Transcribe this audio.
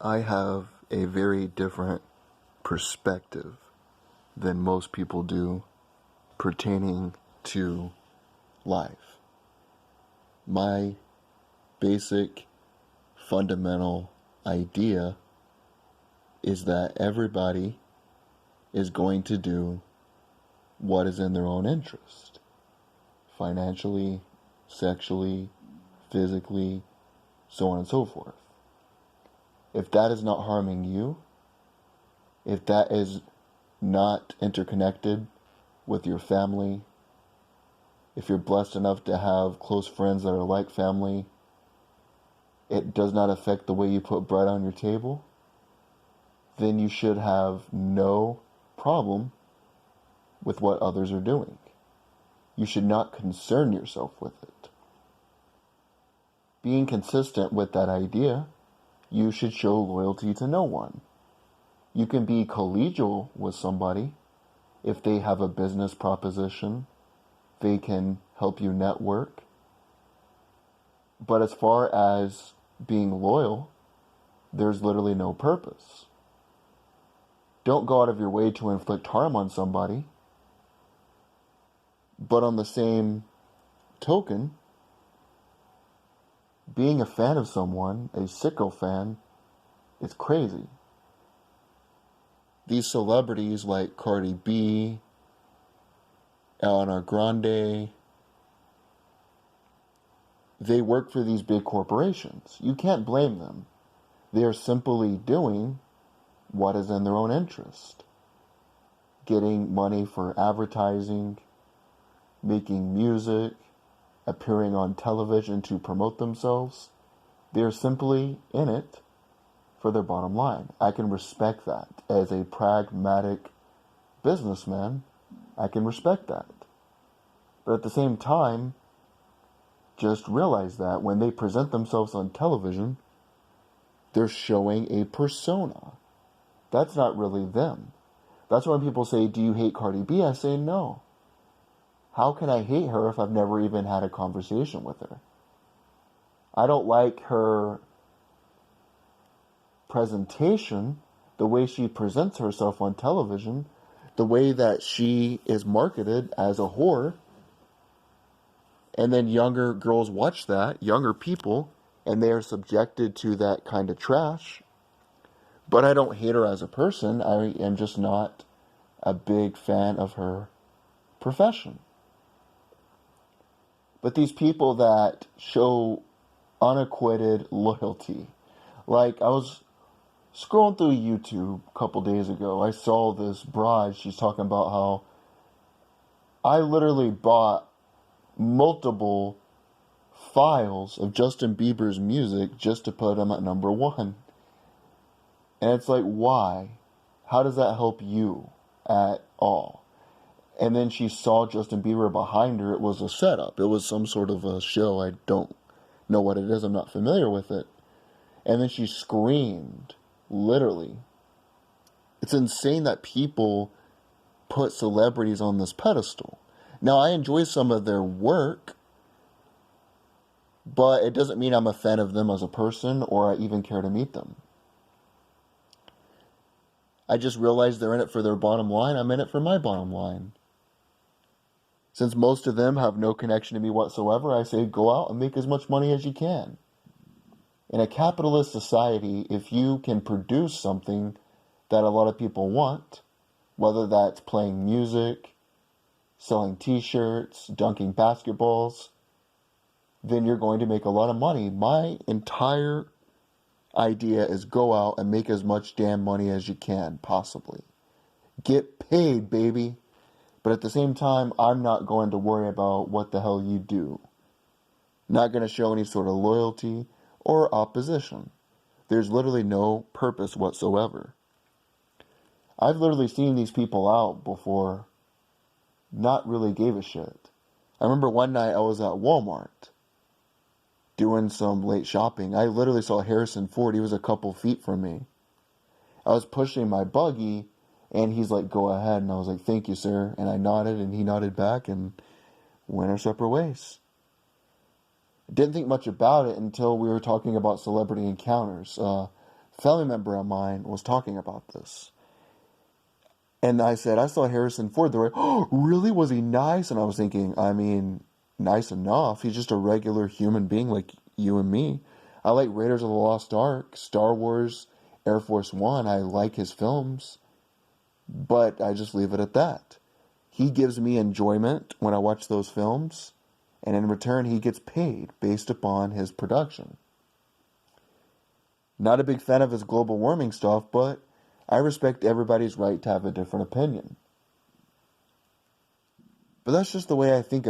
I have a very different perspective than most people do pertaining to life. My basic fundamental idea is that everybody is going to do what is in their own interest. Financially, sexually, physically, so on and so forth. If that is not harming you, if that is not interconnected with your family, if you're blessed enough to have close friends that are like family, it does not affect the way you put bread on your table, then you should have no problem with what others are doing. You should not concern yourself with it. Being consistent with that idea, you should show loyalty to no one. You can be collegial with somebody if they have a business proposition. They can help you network. But as far as being loyal, there's literally no purpose. Don't go out of your way to inflict harm on somebody. But on the same token, being a fan of someone, a sicko fan, is crazy. These celebrities like Cardi B, Ariana Grande, they work for these big corporations. You can't blame them. They are simply doing what is in their own interest. Getting money for advertising, making music, appearing on television to promote themselves. They're simply in it for their bottom line. I can respect that. As a pragmatic businessman, I can respect that. But at the same time, just realize that when they present themselves on television, they're showing a persona. That's not really them. That's why when people say, do you hate Cardi B? I say no. How can I hate her if I've never even had a conversation with her? I don't like her presentation, the way she presents herself on television, the way that she is marketed as a whore. And then younger girls watch that, younger people, and they are subjected to that kind of trash. But I don't hate her as a person. I am just not a big fan of her profession. But these people that show unacquitted loyalty, like I was scrolling through YouTube a couple days ago, I saw this broad, she's talking about how I literally bought multiple files of Justin Bieber's music just to put him at number one. And it's like, why? How does that help you at all? And then she saw Justin Bieber behind her. It was a setup. It was some sort of a show. I don't know what it is. I'm not familiar with it. And then she screamed, literally. It's insane that people put celebrities on this pedestal. Now, I enjoy some of their work, but it doesn't mean I'm a fan of them as a person or I even care to meet them. I just realized they're in it for their bottom line. I'm in it for my bottom line. Since most of them have no connection to me whatsoever, I say go out and make as much money as you can. In a capitalist society, if you can produce something that a lot of people want, whether that's playing music, selling t-shirts, dunking basketballs, then you're going to make a lot of money. My entire idea is go out and make as much damn money as you can, possibly. Get paid, baby. But at the same time, I'm not going to worry about what the hell you do. Not going to show any sort of loyalty or opposition. There's literally no purpose whatsoever. I've literally seen these people out before, not really gave a shit. I remember one night I was at Walmart doing some late shopping. I literally saw Harrison Ford. He was a couple feet from me. I was pushing my buggy, and he's like, go ahead. And I was like, thank you, sir. And I nodded, and he nodded back, and went our separate ways. Didn't think much about it until we were talking about celebrity encounters. family member of mine was talking about this. And I said, I saw Harrison Ford. They're like, oh, really? Was he nice? And I was thinking, I mean, nice enough. He's just a regular human being like you and me. I like Raiders of the Lost Ark, Star Wars, Air Force One. I like his films, but I just leave it at that. He gives me enjoyment when I watch those films, and in return, he gets paid based upon his production. Not a big fan of his global warming stuff, but I respect everybody's right to have a different opinion. But that's just the way I think